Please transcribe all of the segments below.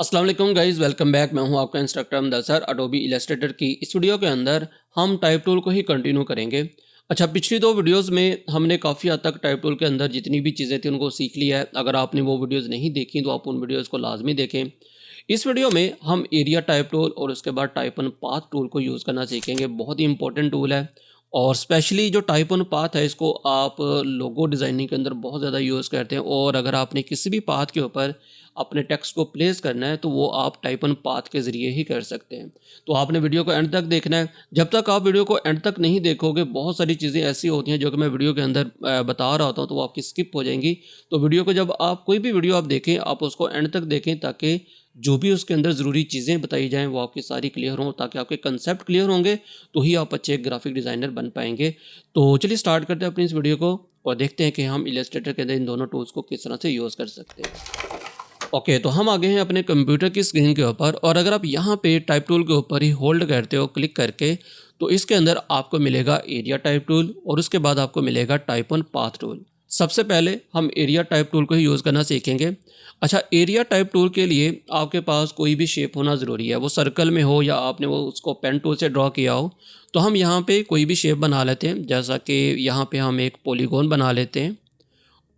अस्सलाम वालेकुम guys, welcome back. मैं हूं आपका इंस्ट्रक्टर अमदद सर। अडोबी इलस्ट्रेटर की इस वीडियो के अंदर हम टाइप टूल को ही कंटिन्यू करेंगे। अच्छा, पिछली दो वीडियोस में हमने काफ़ी हद तक टाइप टूल के अंदर जितनी भी चीज़ें थी उनको सीख लिया है। अगर आपने वो वीडियोस नहीं देखी तो आप उन वीडियोस को लाजमी देखें। इस वीडियो में हम एरिया टाइप टूल और उसके बाद टाइप ऑन पाथ टूल को यूज़ करना सीखेंगे। बहुत ही इंपॉर्टेंट टूल है और स्पेशली जो टाइप ऑन पाथ है इसको आप लोगो डिज़ाइनिंग के अंदर बहुत ज़्यादा यूज़ करते हैं। और अगर आपने किसी भी पाथ के ऊपर अपने टेक्स्ट को प्लेस करना है तो वो आप टाइप ऑन पाथ के ज़रिए ही कर सकते हैं। तो आपने वीडियो को एंड तक देखना है। जब तक आप वीडियो को एंड तक नहीं देखोगे, बहुत सारी चीज़ें ऐसी होती हैं जो कि मैं वीडियो के अंदर बता रहा होता हूँ तो वो आपकी स्किप हो जाएंगी। तो वीडियो को जब आप कोई भी वीडियो आप देखें, आप उसको एंड तक देखें ताकि जो भी उसके अंदर ज़रूरी चीज़ें बताई जाएँ वो आपकी सारी क्लियर हों, ताकि आपके कंसेप्ट क्लियर होंगे तो ही आप अच्छे ग्राफिक डिज़ाइनर बन पाएंगे। तो चलिए स्टार्ट करते हैं अपनी इस वीडियो को और देखते हैं कि हम इलस्ट्रेटर के अंदर इन दोनों टूल्स को किस तरह से यूज़ कर सकते हैं। ओके, तो हम आ गए हैं अपने कंप्यूटर की स्क्रीन के ऊपर और अगर आप यहाँ पे टाइप टूल के ऊपर ही होल्ड करते हो क्लिक करके, तो इसके अंदर आपको मिलेगा एरिया टाइप टूल और उसके बाद आपको मिलेगा टाइप ऑन पाथ टूल। सबसे पहले हम एरिया टाइप टूल को ही यूज़ करना सीखेंगे। अच्छा, एरिया टाइप टूल के लिए आपके पास कोई भी शेप होना ज़रूरी है, वो सर्कल में हो या आपने वो उसको पेन टूल से ड्रॉ किया हो। तो हम यहाँ पे कोई भी शेप बना लेते हैं, जैसा कि यहाँ पे हम एक पॉलीगॉन बना लेते हैं।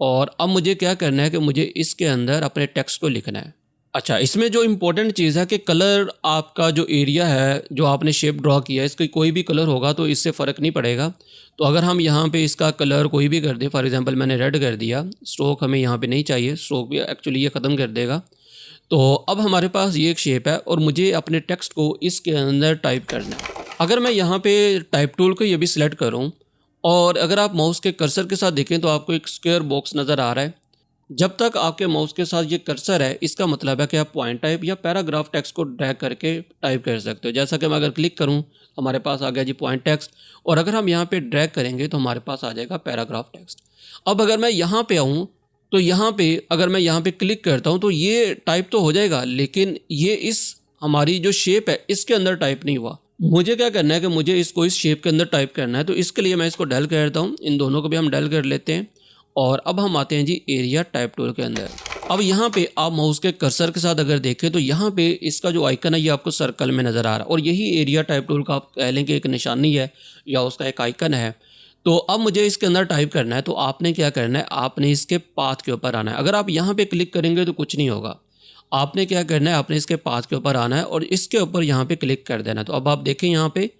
और अब मुझे क्या करना है कि मुझे इसके अंदर अपने टेक्स्ट को लिखना है। अच्छा, इसमें जो इम्पोर्टेंट चीज़ है कि कलर आपका जो एरिया है, जो आपने शेप ड्रॉ किया है, इसका कोई भी कलर होगा तो इससे फ़र्क नहीं पड़ेगा। तो अगर हम यहाँ पे इसका कलर कोई भी कर दें, फॉर एग्जांपल मैंने रेड कर दिया, स्ट्रोक हमें यहाँ पे नहीं चाहिए, स्ट्रोक भी एक्चुअली ये ख़त्म कर देगा। तो अब हमारे पास ये एक शेप है और मुझे अपने टेक्स्ट को इसके अंदर टाइप करना है। अगर मैं यहाँ पे टाइप टूल को ये भी सिलेक्ट करूँ और अगर आप माउस के कर्सर के साथ देखें तो आपको एक स्क्वायर बॉक्स नज़र आ रहा है। जब तक आपके माउस के साथ ये कर्सर है, इसका मतलब है कि आप पॉइंट टाइप या पैराग्राफ टेक्स्ट को ड्रैग करके टाइप कर सकते हो। जैसा कि मैं अगर क्लिक करूं, हमारे पास आ गया जी पॉइंट टेक्स्ट और अगर हम यहाँ पे ड्रैग करेंगे तो हमारे पास आ जाएगा पैराग्राफ टेक्स्ट। अब अगर मैं यहाँ पे आऊँ तो यहाँ पे अगर मैं यहाँ पे क्लिक करता हूँ तो ये टाइप तो हो जाएगा, लेकिन ये इस हमारी जो शेप है इसके अंदर टाइप नहीं हुआ। मुझे क्या करना है कि मुझे इसको इस शेप के अंदर टाइप करना है, तो इसके लिए मैं इसको डल करता हूँ। इन दोनों को भी हम डल कर लेते हैं और अब हम आते हैं जी एरिया टाइप टूल के अंदर। अब यहाँ पे आप माउस के कर्सर के साथ अगर देखें तो यहाँ पे इसका जो आइकन है ये आपको सर्कल में नज़र आ रहा है और यही एरिया टाइप टूल का आप कह लें कि एक निशानी है या उसका एक आइकन है। तो अब मुझे इसके अंदर टाइप करना है, तो आपने क्या करना है, आपने इसके पाथ के ऊपर आना है। अगर आप यहाँ पे क्लिक करेंगे तो कुछ नहीं होगा। आपने क्या करना है, आपने इसके पाथ के ऊपर आना है और इसके ऊपर यहाँ पे क्लिक कर देना है। तो अब आप देखें यहाँ पे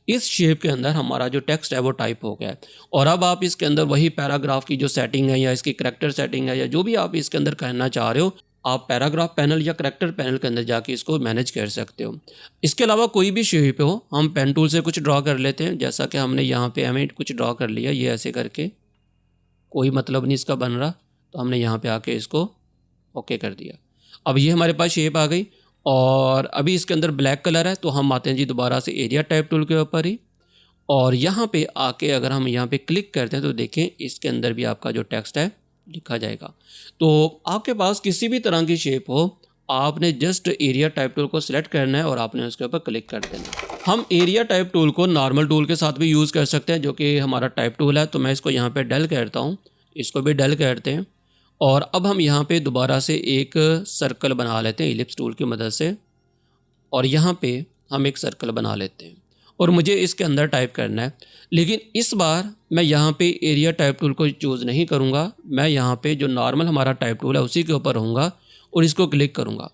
इस शेप के अंदर हमारा जो टेक्स्ट है वो टाइप हो गया है। और अब आप इसके अंदर वही पैराग्राफ की जो सेटिंग है या इसकी करैक्टर सेटिंग है या जो भी आप इसके अंदर करना चाह रहे हो, आप पैराग्राफ पैनल या करैक्टर पैनल के अंदर जाके इसको मैनेज कर सकते हो। इसके अलावा कोई भी शेप हो, हम पेन टूल से कुछ ड्रॉ कर लेते हैं। जैसा कि हमने यहाँ पे हमें कुछ ड्रॉ कर लिया, ये ऐसे करके कोई मतलब नहीं इसका बन रहा, तो हमने यहाँ पे आके इसको ओके कर दिया। अब ये हमारे पास शेप आ गई और अभी इसके अंदर ब्लैक कलर है, तो हम आते हैं जी दोबारा से एरिया टाइप टूल के ऊपर ही और यहाँ पे आके अगर हम यहाँ पे क्लिक करते हैं तो देखें इसके अंदर भी आपका जो टेक्स्ट है लिखा जाएगा। तो आपके पास किसी भी तरह की शेप हो, आपने जस्ट एरिया टाइप टूल को सिलेक्ट करना है और आपने उसके ऊपर क्लिक कर देना है। हम एरिया टाइप टूल को नॉर्मल टूल के साथ भी यूज़ कर सकते हैं, जो कि हमारा टाइप टूल है। तो मैं इसको यहाँ पे डल करता हूँ, इसको भी डल करते हैं और अब हम यहाँ पे दोबारा से एक सर्कल बना लेते हैं इलिप्स टूल की मदद से और यहाँ पे हम एक सर्कल बना लेते हैं और मुझे इसके अंदर टाइप करना है। लेकिन इस बार मैं यहाँ पे एरिया टाइप टूल को चूज़ नहीं करूँगा, मैं यहाँ पे जो नॉर्मल हमारा टाइप टूल है उसी के ऊपर रहूँगा और इसको क्लिक करूँगा।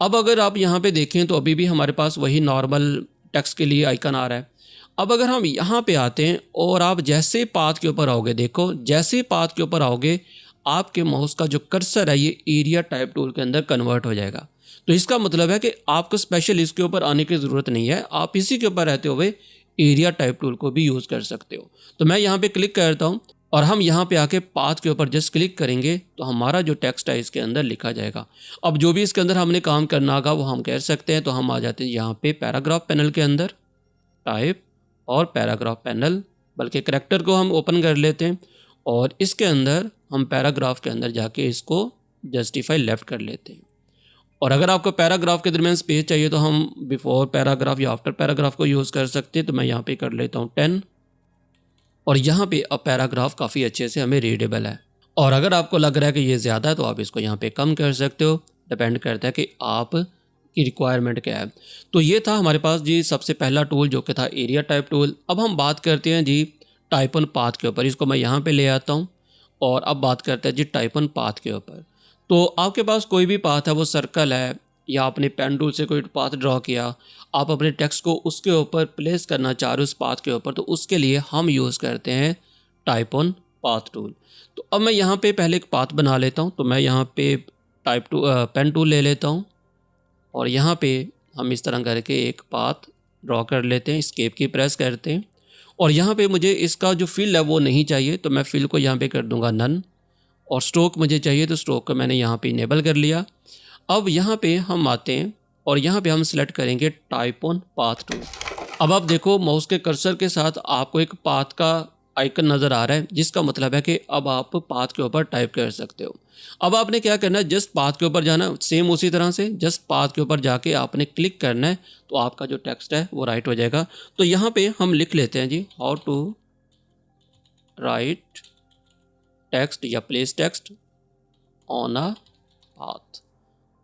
अब अगर आप यहाँ पे देखें तो अभी भी हमारे पास वही नॉर्मल टेक्स्ट के लिए आइकन आ रहा है। अब अगर हम यहाँ पे आते हैं और आप जैसे पाथ के ऊपर आओगे, देखो जैसे पाथ के ऊपर आओगे आपके माउस का जो कर्सर है ये एरिया टाइप टूल के अंदर कन्वर्ट हो जाएगा। तो इसका मतलब है कि आपको स्पेशल इसके ऊपर आने की ज़रूरत नहीं है, आप इसी के ऊपर रहते हुए एरिया टाइप टूल को भी यूज़ कर सकते हो। तो मैं यहाँ पे क्लिक करता हूँ और हम यहाँ पे आके पाथ के ऊपर जस्ट क्लिक करेंगे तो हमारा जो टेक्स्ट है इसके अंदर लिखा जाएगा। अब जो भी इसके अंदर हमने काम करना होगा वो हम कर सकते हैं। तो हम आ जाते हैं यहाँ पे पैराग्राफ पैनल के अंदर, टाइप और पैराग्राफ पैनल, बल्कि करैक्टर को हम ओपन कर लेते हैं और इसके अंदर हम पैराग्राफ के अंदर जाके इसको जस्टिफाई लेफ़्ट कर लेते हैं। और अगर आपको पैराग्राफ के दरमियान स्पेस चाहिए तो हम बिफोर पैराग्राफ या आफ्टर पैराग्राफ को यूज़ कर सकते हैं। तो मैं यहाँ पे कर लेता हूँ 10 और यहाँ पे अब पैराग्राफ काफ़ी अच्छे से हमें रीडेबल है। और अगर आपको लग रहा है कि ये ज़्यादा है तो आप इसको यहाँ पे कम कर सकते हो। डिपेंड करता है कि आप की रिक्वायरमेंट क्या है। तो ये था हमारे पास जी सबसे पहला टूल जो कि था एरिया टाइप टूल। अब हम बात करते हैं जी टाइप ऑन पाथ के ऊपर। इसको मैं यहाँ पे ले आता हूँ और अब बात करते हैं जी टाइप ऑन पाथ के ऊपर। तो आपके पास कोई भी पाथ है, वो सर्कल है या आपने पेन टूल से कोई पाथ ड्रॉ किया, आप अपने टेक्स्ट को उसके ऊपर प्लेस करना चाह रहे हो उस पाथ के ऊपर, तो उसके लिए हम यूज़ करते हैं टाइप ऑन पाथ टूल। तो अब मैं यहाँ पे पहले एक पाथ बना लेता हूँ। तो मैं यहाँ पे पेन टूल ले लेता हूँ और यहाँ पे हम इस तरह करके एक पाथ ड्रॉ कर लेते हैं, एस्केप की प्रेस करते हैं और यहाँ पे मुझे इसका जो फिल है वो नहीं चाहिए, तो मैं फिल को यहाँ पे कर दूंगा नन। और स्ट्रोक मुझे चाहिए, तो स्ट्रोक को मैंने यहाँ पे इनेबल कर लिया। अब यहाँ पे हम आते हैं और यहाँ पे हम सिलेक्ट करेंगे टाइप ऑन पाथ टूल। अब आप देखो माउस के कर्सर के साथ आपको एक पाथ का आइकन नज़र आ रहा है, जिसका मतलब है कि अब आप पाथ के ऊपर टाइप कर सकते हो। अब आपने क्या करना है, जस्ट पाथ के ऊपर जाना, सेम उसी तरह से जस्ट पाथ के ऊपर जाके आपने क्लिक करना है, तो आपका जो टेक्स्ट है वो राइट हो जाएगा। तो यहाँ पे हम लिख लेते हैं जी हाउ टू राइट टेक्स्ट या place text on a path,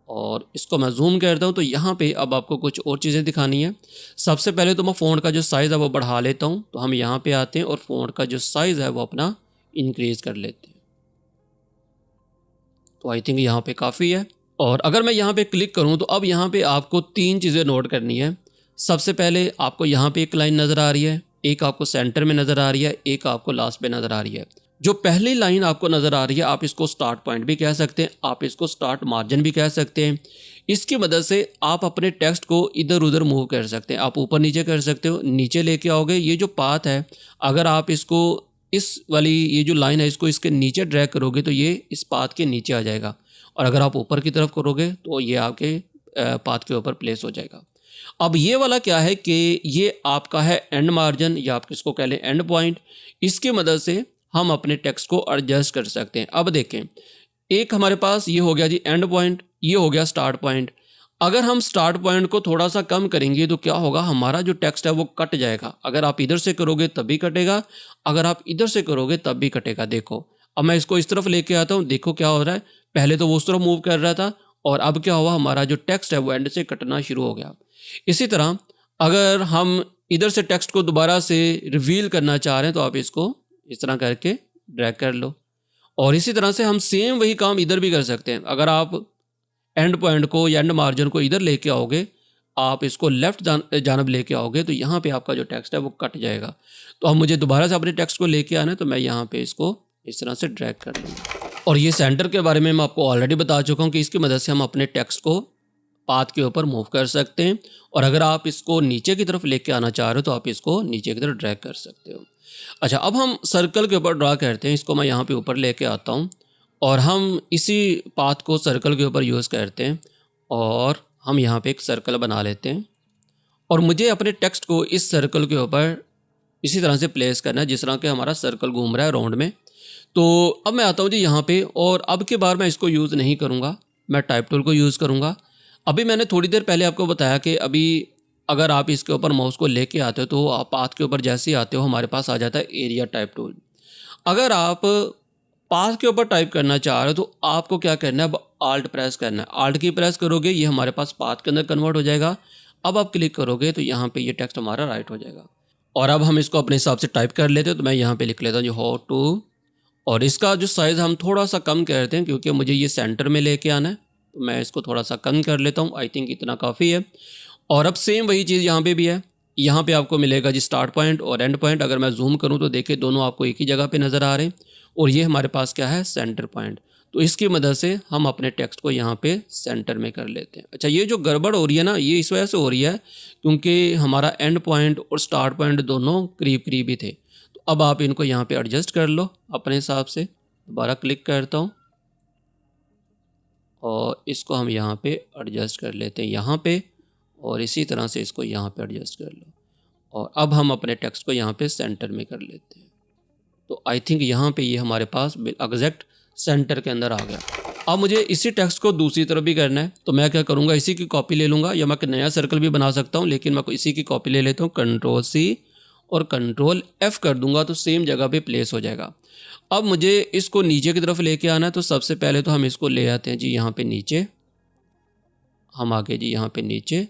और इसको मैं जूम करता हूँ। तो यहाँ पे अब आपको कुछ और चीज़ें दिखानी है। सबसे पहले तो मैं फ़ॉन्ट का जो साइज़ है वो बढ़ा लेता हूँ। तो हम यहाँ पे आते हैं और फ़ॉन्ट का जो साइज़ है वो अपना इंक्रीज़ कर लेते हैं। तो आई थिंक यहाँ पे काफ़ी है। और अगर मैं यहाँ पे क्लिक करूँ तो अब यहाँ पे आपको 3 चीज़ें नोट करनी है। सबसे पहले आपको यहाँ पे एक लाइन नज़र आ रही है, एक आपको सेंटर में नज़र आ रही है, एक आपको लास्ट पे नज़र आ रही है। जो पहली लाइन आपको नज़र आ रही है, आप इसको स्टार्ट पॉइंट भी कह सकते हैं, आप इसको स्टार्ट मार्जिन भी कह सकते हैं। इसकी मदद से आप अपने टेक्स्ट को इधर उधर मूव कर सकते हैं। आप ऊपर नीचे कर सकते हो, नीचे लेके आओगे। ये जो पाथ है, अगर आप इसको इस वाली ये जो लाइन है इसको इसके नीचे ड्रैग करोगे तो ये इस पाथ के नीचे आ जाएगा, और अगर आप ऊपर की तरफ करोगे तो ये आपके पाथ के ऊपर प्लेस हो जाएगा। अब ये वाला क्या है कि ये आपका है एंड मार्जिन, या आप किसको कह लें एंड पॉइंट। इसकी मदद से हम अपने टेक्स्ट को एडजस्ट कर सकते हैं। अब देखें, एक हमारे पास ये हो गया जी एंड पॉइंट, ये हो गया स्टार्ट पॉइंट। अगर हम स्टार्ट पॉइंट को थोड़ा सा कम करेंगे तो क्या होगा, हमारा जो टेक्स्ट है वो कट जाएगा। अगर आप इधर से करोगे तब भी कटेगा, अगर आप इधर से करोगे तब भी कटेगा। देखो अब मैं इसको इस तरफ लेके आता हूँ, देखो क्या हो रहा है। पहले तो वो उस तरफ मूव कर रहा था और अब क्या हुआ, हमारा जो टेक्स्ट है वो एंड से कटना शुरू हो गया। इसी तरह अगर हम इधर से टेक्स्ट को दोबारा से रिवील करना चाह रहे हैं तो आप इसको इस तरह करके ड्रैग कर लो, और इसी तरह से हम सेम वही काम इधर भी कर सकते हैं। अगर आप एंड पॉइंट को या एंड मार्जिन को इधर लेके आओगे, आप इसको लेफ्ट जानब लेके आओगे, तो यहाँ पे आपका जो टेक्स्ट है वो कट जाएगा। तो अब मुझे दोबारा से अपने टेक्स्ट को लेके आना है, तो मैं यहाँ पे इसको इस तरह से ड्रैग कर लूँगा। और ये सेंटर के बारे में मैं आपको ऑलरेडी बता चुका हूँ कि इसकी मदद से हम अपने टेक्स्ट को पाथ के ऊपर मूव कर सकते हैं, और अगर आप इसको नीचे की तरफ लेके आना चाह रहे हो तो आप इसको नीचे की तरफ ड्रैग कर सकते हो। अच्छा, अब हम सर्कल के ऊपर ड्रा करते हैं। इसको मैं यहाँ पे ऊपर लेके आता हूँ और हम इसी पाथ को सर्कल के ऊपर यूज़ करते हैं, और हम यहाँ पे एक सर्कल बना लेते हैं, और मुझे अपने टेक्स्ट को इस सर्कल के ऊपर इसी तरह से प्लेस करना है जिस तरह के हमारा सर्कल घूम रहा है राउंड में। तो अब मैं आता हूँ जी यहाँ पे, और अब की बार मैं इसको यूज़ नहीं करूँगा, मैं टाइप टूल को यूज़ करूँगा। अभी मैंने थोड़ी देर पहले आपको बताया कि अभी अगर आप इसके ऊपर माउस को लेके आते हो तो आप पाथ के ऊपर जैसे ही आते हो हमारे पास आ जाता है एरिया टाइप टूल। अगर आप पाथ के ऊपर टाइप करना चाह रहे हो तो आपको क्या करना है, अब आल्ट प्रेस करना है। आल्ट की प्रेस करोगे, ये हमारे पास पाथ के अंदर कन्वर्ट हो जाएगा। अब आप क्लिक करोगे तो यहाँ पे ये टेक्स्ट हमारा राइट हो जाएगा। और अब हम इसको अपने हिसाब से टाइप कर लेते हैं। तो मैं यहाँ पे लिख लेता हूँ जो हाउ टू, और इसका जो साइज़ हम थोड़ा सा कम करते हैं क्योंकि मुझे ये सेंटर में लेके आना है, तो मैं इसको थोड़ा सा कम कर लेता हूँ। आई थिंक इतना काफ़ी है। और अब सेम वही चीज़ यहाँ पे भी है। यहाँ पे आपको मिलेगा जी स्टार्ट पॉइंट और एंड पॉइंट। अगर मैं जूम करूँ तो देखिए दोनों आपको एक ही जगह पे नज़र आ रहे हैं, और ये हमारे पास क्या है, सेंटर पॉइंट। तो इसकी मदद से हम अपने टेक्स्ट को यहाँ पे सेंटर में कर लेते हैं। अच्छा, ये जो गड़बड़ हो रही है ना, ये इस वजह से हो रही है क्योंकि हमारा एंड पॉइंट और स्टार्ट पॉइंट दोनों करीब करीब ही थे। तो अब आप इनको यहाँ पे एडजस्ट कर लो अपने हिसाब से। दोबारा क्लिक करता हूँ और इसको हम यहाँ पे एडजस्ट कर लेते हैं यहाँ पे, और इसी तरह से इसको यहाँ पे एडजस्ट कर लो, और अब हम अपने टेक्स्ट को यहाँ पे सेंटर में कर लेते हैं। तो आई थिंक यहाँ पे ये हमारे पास एग्जैक्ट सेंटर के अंदर आ गया। अब मुझे इसी टेक्स्ट को दूसरी तरफ भी करना है, तो मैं क्या करूँगा, इसी की कॉपी ले लूँगा, या मैं एक नया सर्कल भी बना सकता हूँ, लेकिन मैं इसी की कॉपी ले लेता हूँ। कंट्रोल सी और कंट्रोल F कर दूंगा तो सेम जगह पे प्लेस हो जाएगा। अब मुझे इसको नीचे की तरफ लेके आना है, तो सबसे पहले तो हम इसको ले आते हैं जी यहाँ पे नीचे, हम आगे जी यहाँ पे नीचे,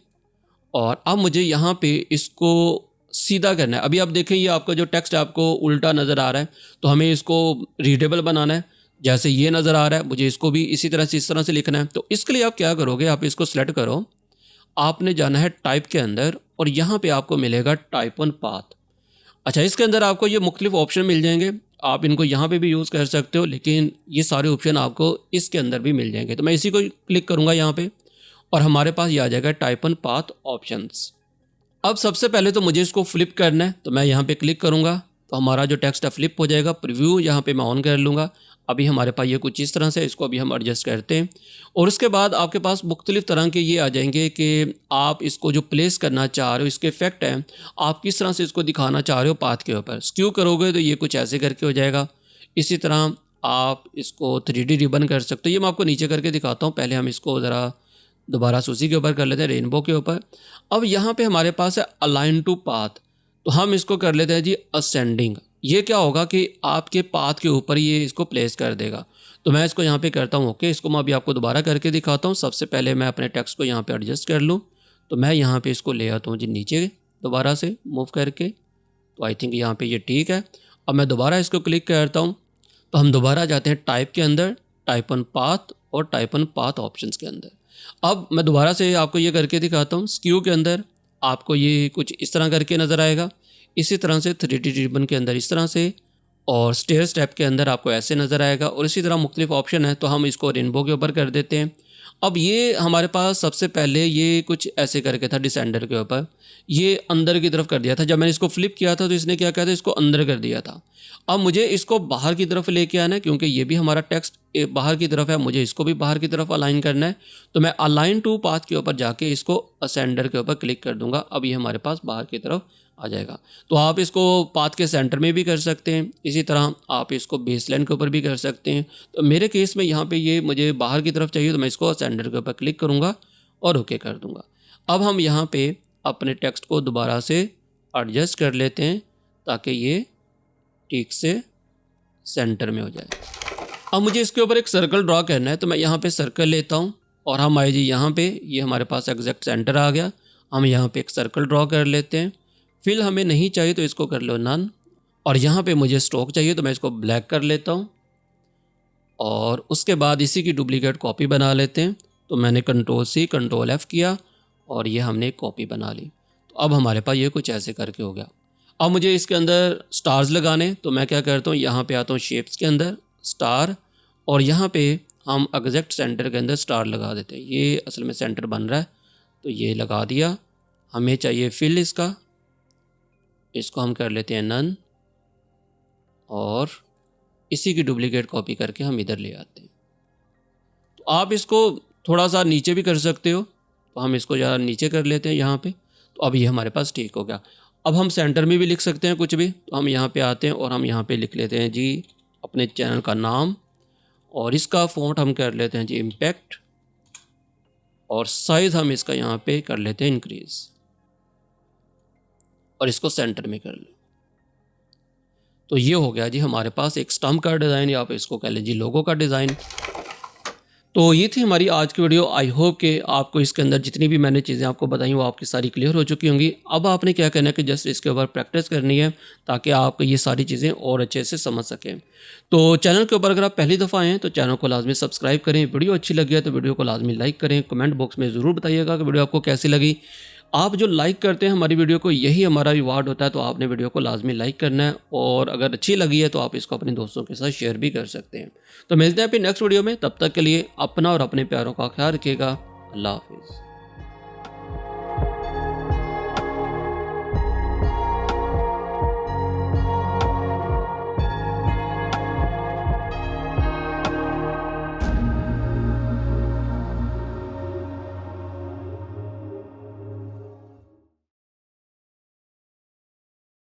और अब मुझे यहाँ पे इसको सीधा करना है। अभी आप देखें ये आपका जो टेक्स्ट आपको उल्टा नज़र आ रहा है, तो हमें इसको रीडेबल बनाना है। जैसे ये नज़र आ रहा है, मुझे इसको भी इसी तरह से इस तरह से लिखना है। तो इसके लिए आप क्या करोगे, आप इसको सेलेक्ट करो, आपने जाना है टाइप के अंदर और यहाँ पे आपको मिलेगा टाइप ऑन पाथ। अच्छा, इसके अंदर आपको ये मुख्तलिफ ऑप्शन मिल जाएंगे, आप इनको यहाँ पे भी यूज़ कर सकते हो, लेकिन ये सारे ऑप्शन आपको इसके अंदर भी मिल जाएंगे। तो मैं इसी को क्लिक करूँगा यहाँ पे और हमारे पास ये आ जाएगा टाइप ऑन पाथ ऑप्शंस। अब सबसे पहले तो मुझे इसको फ्लिप करना है, तो मैं यहाँ पे क्लिक करूँगा तो हमारा जो टेक्स्ट है फ्लिप हो जाएगा। प्रीव्यू यहाँ पे मैं ऑन कर लूँगा। अभी हमारे पास ये कुछ इस तरह से, इसको अभी हम एडजस्ट करते हैं। और उसके बाद आपके पास मुख्तलिफ तरह के ये आ जाएंगे कि आप इसको जो प्लेस करना चाह रहे हो, इसके इफेक्ट हैं, आप किस तरह से इसको दिखाना चाह रहे हो पाथ के ऊपर। स्क्यू करोगे तो ये कुछ ऐसे करके हो जाएगा। इसी तरह आप इसको 3D रिबन कर सकते हो। ये मैं आपको नीचे करके दिखाता हूँ। पहले हम इसको ज़रा दोबारा से उसी के ऊपर कर लेते हैं, रेनबो के ऊपर। अब यहाँ पे हमारे पास है अलाइन टू पाथ, तो हम इसको कर लेते हैं जी असेंडिंग। ये क्या होगा कि आपके पाथ के ऊपर ये इसको प्लेस कर देगा। तो मैं इसको यहाँ पे करता हूँ ओके। इसको मैं अभी आपको दोबारा करके दिखाता हूँ। सबसे पहले मैं अपने टेक्स्ट को यहाँ पे एडजस्ट कर लूँ, तो मैं यहाँ पे इसको ले आता हूँ जी नीचे दोबारा से मूव करके। तो आई थिंक यहाँ पे ये ठीक है। अब मैं दोबारा इसको क्लिक करता हूँ, तो हम दोबारा जाते हैं टाइप के अंदर, टाइप ऑन पाथ और टाइप ऑन पाथ ऑप्शंस के अंदर। अब मैं दोबारा से आपको ये करके दिखाता हूँ। स्क्यू के अंदर आपको ये कुछ इस तरह करके नज़र आएगा, इसी तरह से 3D रिबन के अंदर इस तरह से, और स्टेयर स्टेप के अंदर आपको ऐसे नज़र आएगा। और इसी तरह मुख्तलिफ ऑप्शन है, तो हम इसको रेनबो के ऊपर कर देते हैं। अब ये हमारे पास सबसे पहले ये कुछ ऐसे करके था डिसेंडर के ऊपर, ये अंदर की तरफ कर दिया था। जब मैंने इसको फ्लिप किया था तो इसने क्या किया था, इसको अंदर कर दिया था। अब मुझे इसको बाहर की तरफ लेके आना है, क्योंकि ये भी हमारा टेक्स्ट बाहर की तरफ है, मुझे इसको भी बाहर की तरफ अलाइन करना है। तो मैं अलाइन टू पाथ के ऊपर जाके इसको असेंडर के ऊपर क्लिक कर दूंगा। अब ये हमारे पास बाहर की तरफ आ जाएगा। तो आप इसको पाथ के सेंटर में भी कर सकते हैं, इसी तरह आप इसको बेसलाइन के ऊपर भी कर सकते हैं। तो मेरे केस में यहाँ पे ये मुझे बाहर की तरफ चाहिए, तो मैं इसको असेंडर के ऊपर क्लिक करूँगा और ओके कर दूँगा। अब हम यहाँ पे अपने टेक्स्ट को दोबारा से एडजस्ट कर लेते हैं ताकि ये ठीक से सेंटर में हो जाए। अब मुझे इसके ऊपर एक सर्कल ड्रॉ करना है, तो मैं यहाँ पे सर्कल लेता हूँ और हम आए जी यहाँ पे, ये हमारे पास एग्जैक्ट सेंटर आ गया। हम यहाँ पे एक सर्कल ड्रॉ कर लेते हैं। फिल हमें नहीं चाहिए तो इसको कर लो नन, और यहाँ पे मुझे स्ट्रोक चाहिए तो मैं इसको ब्लैक कर लेता हूँ। और उसके बाद इसी की डुप्लीकेट कॉपी बना लेते हैं। तो मैंने Ctrl+C Ctrl+F किया और ये हमने एक कॉपी बना ली। तो अब हमारे पास ये कुछ ऐसे करके हो गया। अब मुझे इसके अंदर स्टार्स लगाने, तो मैं क्या करता हूँ, यहाँ पे आता हूँ शेप्स के अंदर स्टार, और यहाँ पे हम एग्जैक्ट सेंटर के अंदर स्टार लगा देते हैं। ये असल में सेंटर बन रहा है, तो ये लगा दिया। हमें चाहिए फिल इसका, इसको हम कर लेते हैं नन, और इसी की डुप्लीकेट कॉपी करके हम इधर ले आते हैं। तो आप इसको थोड़ा सा नीचे भी कर सकते हो, तो हम इसको ज़रा नीचे कर लेते हैं यहाँ पे। तो अब ये हमारे पास ठीक हो गया। अब हम सेंटर में भी लिख सकते हैं कुछ भी, तो हम यहाँ पे आते हैं और हम यहाँ पे लिख लेते हैं जी अपने चैनल का नाम, और इसका फ़ॉन्ट हम कर लेते हैं जी इम्पैक्ट, और साइज़ हम इसका यहाँ पे कर लेते हैं इंक्रीज़, और इसको सेंटर में कर लो। तो ये हो गया जी हमारे पास एक स्टम्प का डिज़ाइन, या आप इसको कह लें जी लोगो का डिज़ाइन। तो ये थी हमारी आज की वीडियो। आई होप कि आपको इसके अंदर जितनी भी मैंने चीज़ें आपको बताई वो आपकी सारी क्लियर हो चुकी होंगी। अब आपने क्या करना है कि जस्ट इसके ऊपर प्रैक्टिस करनी है ताकि आप ये सारी चीज़ें और अच्छे से समझ सकें। तो चैनल के ऊपर अगर आप पहली दफ़ा आए हैं तो चैनल को लाजमी सब्सक्राइब करें। वीडियो अच्छी लगी है तो वीडियो को लाजमी लाइक करें। कमेंट बॉक्स में ज़रूर बताइएगा कि वीडियो आपको कैसी लगी। आप जो लाइक करते हैं हमारी वीडियो को, यही हमारा रिवार्ड होता है। तो आपने वीडियो को लाजमी लाइक करना है, और अगर अच्छी लगी है तो आप इसको अपने दोस्तों के साथ शेयर भी कर सकते हैं। तो मिलते हैं फिर नेक्स्ट वीडियो में, तब तक के लिए अपना और अपने प्यारों का ख्याल रखिएगा। अल्लाह हाफिज़।